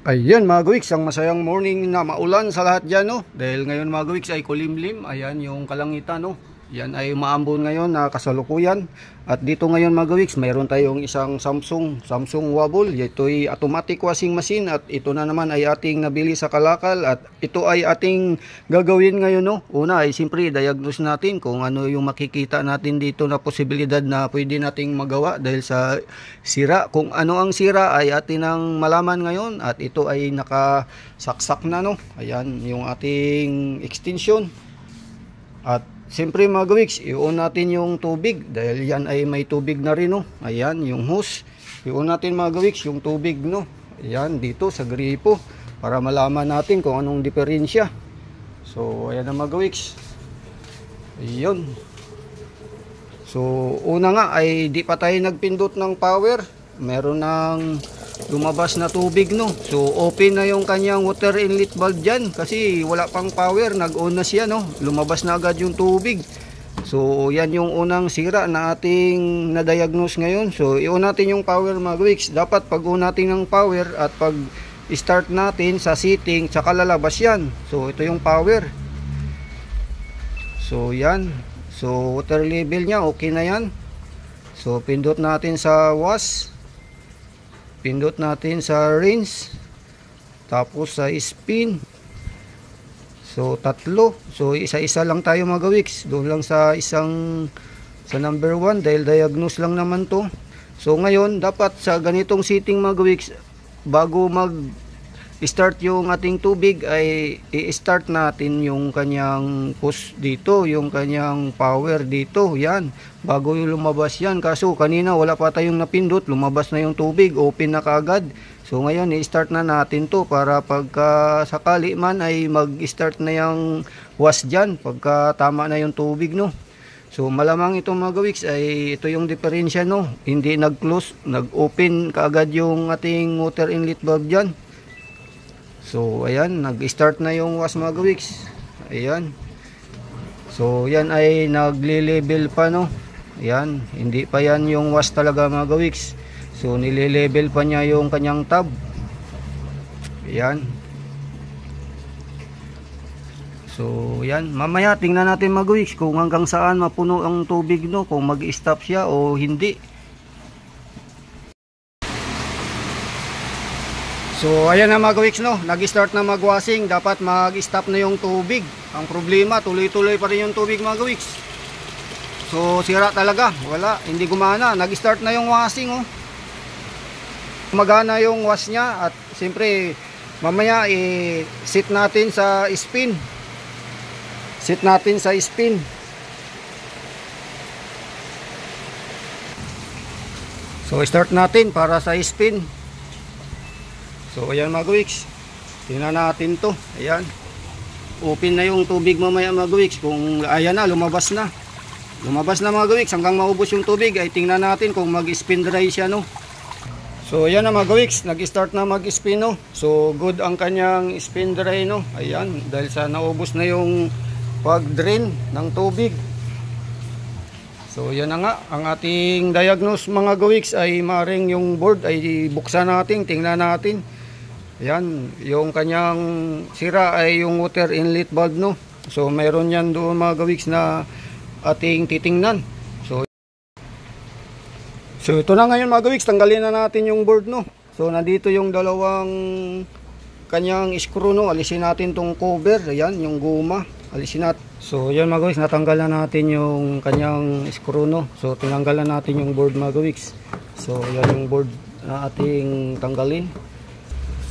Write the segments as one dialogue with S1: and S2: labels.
S1: Ayan mga gawiks, ang masayang morning na maulan sa lahat dyan, no? Dahil ngayon mga gawiks ay kulimlim. Ayan yung kalangitan, no? Yan ay maambon ngayon na kasalukuyan. At dito ngayon mga gawiks, mayroon tayong isang Samsung Wobble. Ito ay automatic washing machine. At ito na naman ay ating nabili sa Kalakal. At ito ay ating gagawin ngayon, no? Una ay siyempre diagnose natin kung ano yung makikita natin dito na posibilidad na pwede nating magawa dahil sa sira. Kung ano ang sira ay atin ang malaman ngayon. At ito ay nakasaksak na, no? Ayan yung ating extension. At siyempre mga gawiks, i-on natin yung tubig dahil yan ay may tubig na rin, no? Ayan yung hose. I-on natin mga gawiks yung tubig, no? Ayan dito sa gripo para malaman natin kung anong diferensya. So ayan na mga gawiks. Ayun. So una nga ay di pa tayo nagpindot ng power. Meron ng lumabas na tubig, no? So open na yung kanyang water inlet valve dyan kasi wala pang power, nag-on na siya, no? Lumabas na agad yung tubig. So yan yung unang sira na ating na-diagnose ngayon. So i-on natin yung power mga gawiks. Dapat pag on natin ng power at pag start natin sa setting tsaka lalabas yan. So ito yung power. So yan. So water level nya okay na yan. So pindot natin sa wash, pindot natin sa rinse, tapos sa spin. So tatlo. So isa-isa lang tayo mga gawiks. Doon lang sa number 1 dahil diagnose lang naman to. So ngayon dapat sa ganitong setting mga gawiks, bago mag start yung ating tubig ay i-start natin yung kanyang push dito, yung kanyang power dito, yan, bago yung lumabas yan. Kaso kanina wala pa tayong napindot, lumabas na yung tubig, open na kaagad. So ngayon i-start na natin to para pagka sakali man ay mag-start na yung wash dyan pagka tama na yung tubig, no? So malamang itong mga gawiks ay ito yung diferensya, no? Hindi nag-close, nag-open kaagad yung ating water inlet valve dyan. So ayan, nag-start na yung wash mga gawiks. Ayan. So yan ay nagle-level pa, no? Ayan, hindi pa yan yung wash talaga mga gawiks. So nile-level pa niya yung kanyang tab. Ayan. So yan, mamaya tingnan natin mga gawiks kung hanggang saan mapuno ang tubig, no? Kung mag-stop siya o hindi. So ayan na mga gawiks, no, nag-start na mag-washing. Dapat mag-stop na yung tubig. Ang problema, tuloy-tuloy pa rin yung tubig mga gawiks. So sira talaga, wala, hindi gumana. Nag-start na yung washing, oh. Magana yung wash nya. At siyempre mamaya i-sit natin sa spin. Sit natin sa spin. So start natin para sa spin. So ayan mga gawiks, tingnan natin to. Ayan, open na yung tubig mamaya mga gawiks. Kung ayan na, lumabas na mga gawiks. Hanggang maubos yung tubig ay tingnan natin kung mag-spin dry siya, no? So ayan na mga gawiks, nag-start na mag-spin, no? So good ang kanyang spin dry, no? Ayan, dahil sa naubos na yung pag-drain ng tubig. So yan na nga, ang ating diagnose mga gawiks ay maring yung board ay buksan natin, tingnan natin. Yan, yung kanyang sira ay yung water inlet valve, no? So mayroon yan doon mga gawiks na ating titingnan. So ito na ngayon mga gawiks, tanggalin na natin yung board, no? So nandito yung dalawang kanyang screw, no? Alisin natin tong cover, ayan, yung guma, alisin natin. So yan mga gawiks, natanggal na natin yung kanyang screw, no? So tinanggalan natin yung board mga gawiks. So yan yung board na ating tanggalin.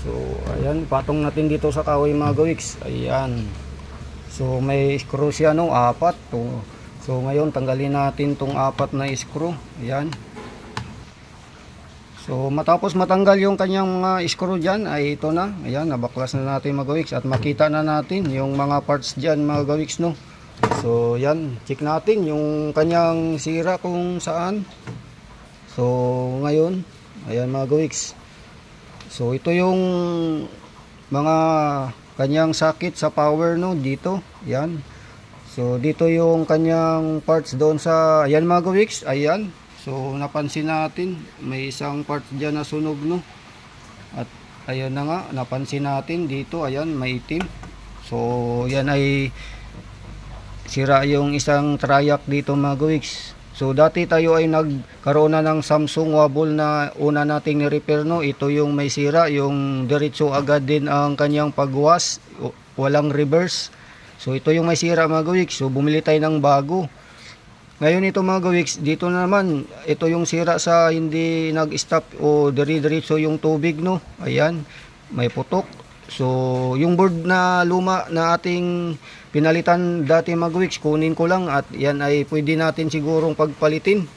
S1: So ayan, patong natin dito sa kahoy mga gawiks. Ayan. So may screw siya, no? 4 to. So ngayon tanggalin natin tong 4 na screw. Ayan. So matapos matanggal yung kanyang mga screw dyan ay ito na. Ayan, nabaklas na natin mga gawiks. At makita na natin yung mga parts dyan mga gawiks, no? So yan, check natin yung kanyang sira kung saan. So ngayon, ayan mga gawiks. So ito yung mga kanyang sakit sa power, no, dito. Yan. So dito yung kanyang parts doon sa, ayan mga gawiks, ayan. So napansin natin may isang part diyan na sunog, no. At Ayun na nga, napansin natin dito, ayan, may itim. So yan ay sira yung isang triac dito mga gawiks. So dati tayo ay nagkaroon na ng Samsung Wobble na una nating ni-repair, no. Ito yung may sira, yung diretso agad din ang kanyang pagwas, walang reverse. So ito yung may sira mga gawiks. So bumili tayo ng bago. Ngayon ito mga gawiks, dito naman, ito yung sira sa hindi nag-stop o dire-diretso yung tubig, no. Ayan, may putok. So yung board na luma na ating pinalitan dati mga gawiks, kunin ko lang at yan ay pwede natin sigurong pagpalitin.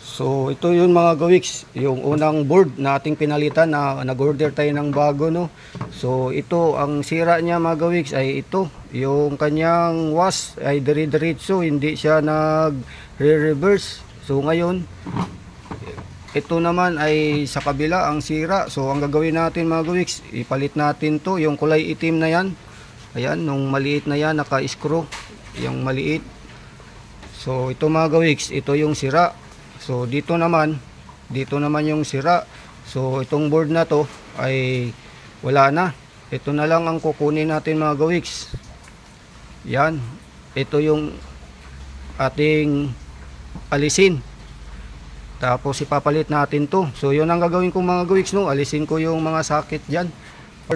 S1: So ito yun mga gawiks, yung unang board na ating pinalitan na nag-order tayo ng bago, no. So ito ang sira niya mga gawiks ay ito, yung kanyang wash ay dire-diretso, hindi siya nag-reverse. So ngayon ito naman ay sa kabila ang sira. So ang gagawin natin mga gawiks, ipalit natin to, yung kulay itim na yan. Ayan, nung maliit na yan, naka-screw, yung maliit. So ito mga gawiks, ito yung sira. So dito naman yung sira. So itong board na to ay wala na. Ito na lang ang kukunin natin mga gawiks. Yan, ito yung ating alisin. Tapos ipapalit natin to. So yun ang gagawin ko mga gawiks, no. Alisin ko yung mga sakit dyan,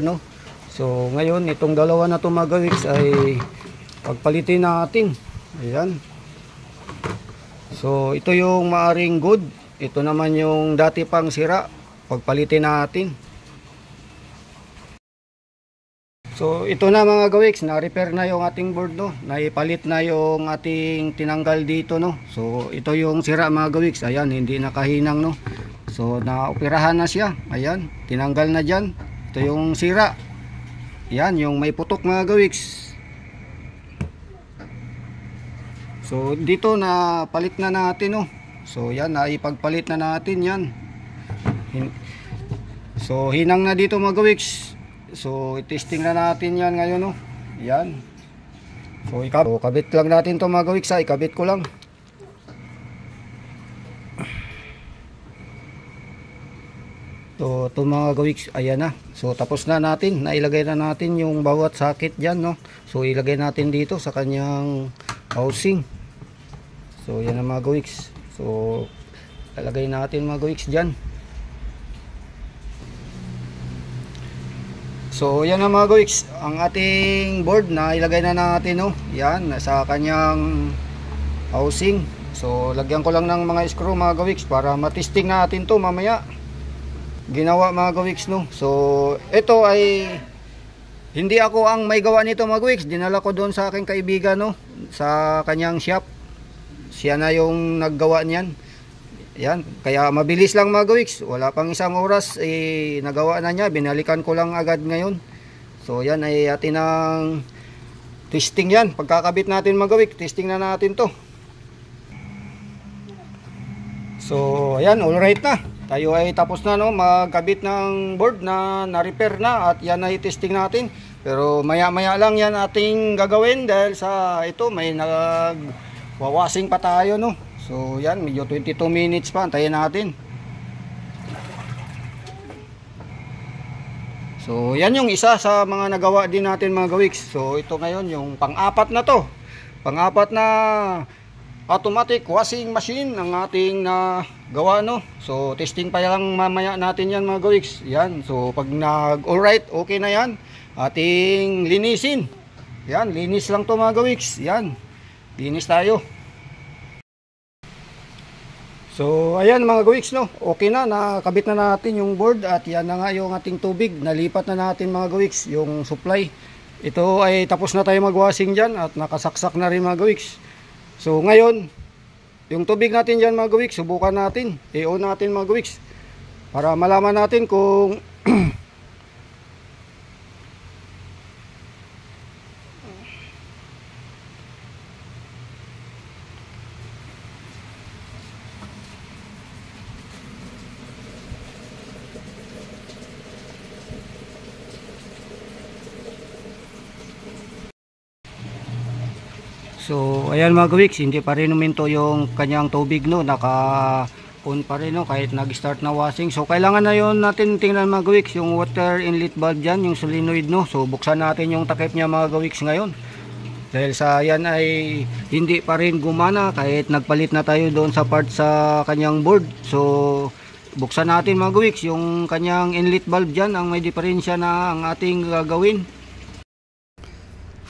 S1: no. So ngayon itong dalawa na to mga gawiks ay pagpalitin natin. Ayan. So ito yung maaring good, ito naman yung dati pang sira, pagpalitin natin. So ito na mga gawiks, na-repair na yung ating board, no. Naipalit na yung ating tinanggal dito, no. So ito yung sira mga gawiks, ayan, hindi nakahinang, no. So naoperahan na siya, ayan, tinanggal na dyan. Ito yung sira, yan yung may putok mga gawiks. So dito na palit na natin, no. So yan, naipagpalit na natin yan. So hinang na dito mga gawiks. So i-testing na natin yan ngayon, no. Yan. So kabit lang natin to mga gawiks, ikabit ko lang. So ito mga gawiks, ayan na. So tapos na natin, nailagay na natin yung bawat sakit dyan, no. So ilagay natin dito sa kanyang housing. So yan na mga gawiks. So ilagay natin mga gawiks dyan. So yan na mga gawiks, ang ating board na ilagay na natin, no. Yan, sa kanyang housing. So lagyan ko lang ng mga screw mga gawiks para matesting natin to mamaya. Ginawa mga gawiks, no. So ito ay hindi ako ang may gawa nito mga gawiks, dinala ko doon sa aking kaibigan, no, sa kanyang shop. Siya na yung naggawa niyan. Yan, kaya mabilis lang mga gawiks, wala pang isang oras nagawa na niya, binalikan ko lang agad ngayon. So yan ay atin ang testing yan, pagkakabit natin mga gawiks, testing na natin to. So ayan, alright na. Tayo ay tapos na, no, magkabit ng board na na-repair na at yan ay testing natin. Pero maya-maya lang yan ating gagawin dahil sa ito may nagwawashing pa tayo, no. So yan, medyo 22 minutes pa, antayin natin. So yan yung isa sa mga nagawa din natin mga gawiks. So ito ngayon yung pang-apat na to. Pang-apat na automatic washing machine ang ating gawa, no. So testing pa lang mamaya natin yan mga gawiks. Yan, so pag nag-alright, okay na yan, ating linisin. Yan, linis lang to mga gawiks. Yan, linis tayo. So ayan mga gawiks, no, okay na, nakabit na natin yung board at yan na nga yung ating tubig, nalipat na natin mga gawiks yung supply. Ito ay tapos na tayo mag-washing dyan at nakasaksak na rin mga gawiks. So ngayon, yung tubig natin dyan mga gawiks, subukan natin, i-on natin mga gawiks para malaman natin kung So ayan mga gawiks, hindi pa rin uminto yung kanyang tubig, no, naka on pa rin, no, kahit nag-start na washing. So kailangan na yun natin tingnan mga gawiks, yung water inlet valve dyan, yung solenoid, no. So buksan natin yung takip niya mga gawiks ngayon. Dahil sa yan ay hindi pa rin gumana kahit nagpalit na tayo doon sa part sa kanyang board. So buksan natin mga gawiks yung kanyang inlet valve dyan, ang may diferensya na ang ating gagawin.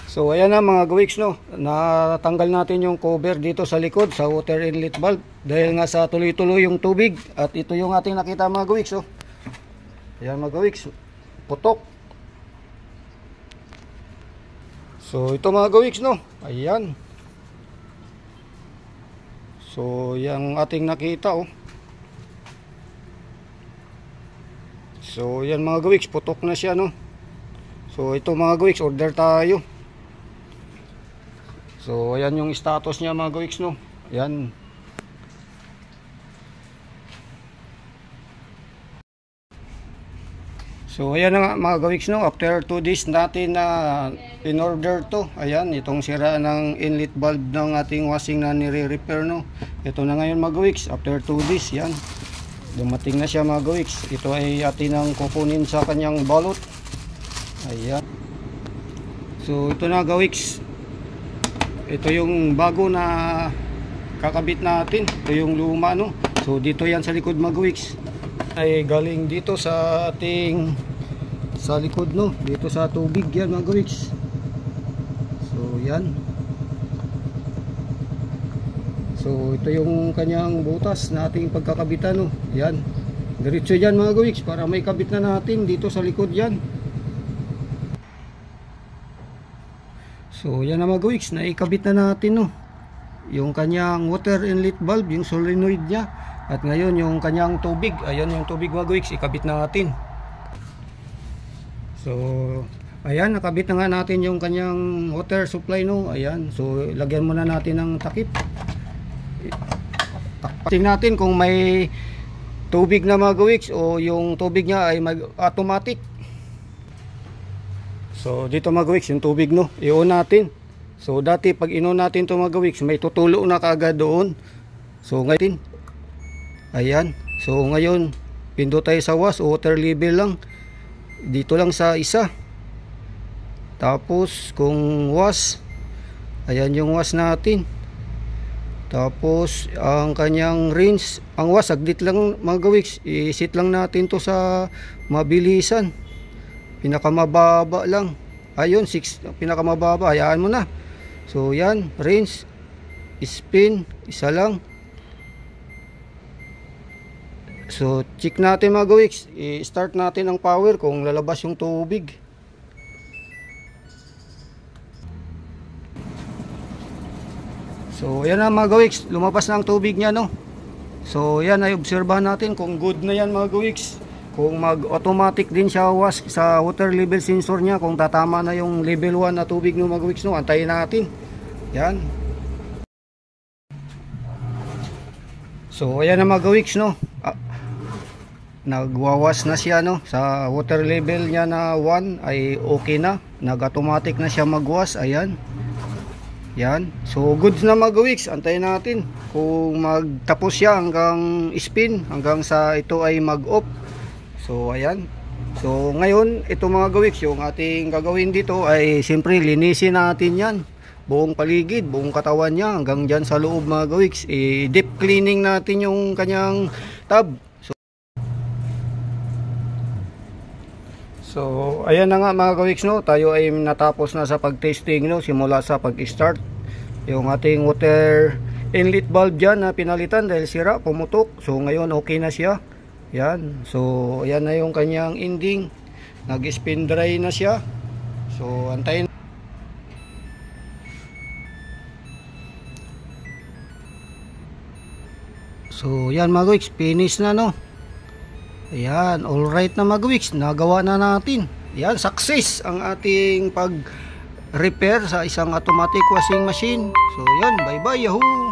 S1: So ayan na mga gawiks, no, natanggal natin yung cover dito sa likod sa water inlet valve dahil nga sa tuloy-tuloy yung tubig. At ito yung ating nakita mga gawiks, oh. Ayan mga gawiks, putok. So ito mga gawiks, no, ayan. So yan ating nakita, oh. So yan mga gawiks, putok na siya, no. So ito mga gawiks, order tayo. So ayan yung status niya mga gawiks, no. Ayan. So ayan na nga mga gawiks, no, after 2 days natin na in order to. Ayan, itong sira ng inlet valve ng ating washing na nire-repair, no. Ito na ngayon mga gawiks, after 2 days, yan. Dumating na siya mga gawiks. Ito ay atin ang kukunin sa kanyang balot. Ayan. So ito na gawiks. Ito yung bago na kakabit natin. Ito yung luma, no. So dito yan sa likod mga gawiks. Ay galing dito sa ating sa likod, no, dito sa tubig yan mga gawiks. So yan. So ito yung kanyang butas na ating pagkakabitan, no. Yan, diretso yan mga gawiks para may kabit na natin dito sa likod yan. So yan na mga gawiks, naikabit na natin, no, yung kanyang water inlet valve, yung solenoid niya. At ngayon yung kanyang tubig, ayan yung tubig mga gawiks, ikabit natin. So ayan, nakabit na nga natin yung kanyang water supply, no. Ayan, so lagyan muna natin ng takip. Tingnan natin kung may tubig na mga gawiks o yung tubig niya ay automatic. So dito mga gawiks yung tubig, no, i-on natin. So dati pag in-on natin ito mga gawiks, may tutulo na kaagad doon. So ngayon, ayan, so ngayon pindot tayo sa wash o water level lang, dito lang sa isa. Tapos kung wash, ayan yung wash natin. Tapos ang kanyang rinse, ang wash saglit lang mga gawiks, i-set lang natin to sa mabilisan, pinakamababa lang. Ayun, 6 pinakamababa, hayaan mo na. So yan, rinse, spin, isa lang. So check natin mga gawiks, i-start natin ang power kung lalabas yung tubig. So ayan na mga gawiks, lumabas na ang tubig niya, no. So yan, ay obserbahan natin kung good na yan mga gawiks. Kung mag-automatic din siya wash sa water level sensor niya, kung tatama na yung level 1 na tubig ng mga gawiks, no, antayin natin. Yan. So ayan na mga gawiks, no. Nagwawas na siya, no, sa water level niya na 1 ay okay na, nag-automatic na siya magwash. Ayan. Yan. So goods na mga gawiks, antayin natin kung magtapos siya hanggang spin, hanggang sa ito ay mag-off. So ayan. So ngayon ito mga gawiks, yung ating gagawin dito ay siyempre linisin natin yan, buong paligid, buong katawan niya hanggang dyan sa loob mga gawiks. Deep cleaning natin yung kanyang tub. So ayan na nga mga gawiks, no, tayo ay natapos na sa pag-testing, no, simula sa pag-start. Yung ating water inlet valve dyan na pinalitan dahil sira, pumutok. So ngayon okay na siya. Yan. So ayan na yung kanyang ending, nag-spin dry na siya. So antayin. So yan mga gawiks, finish na, no. Ayan, alright na mga gawiks, nagawa na natin. Ayan, success ang ating pag-repair sa isang automatic washing machine. So yan, bye bye, yahoo!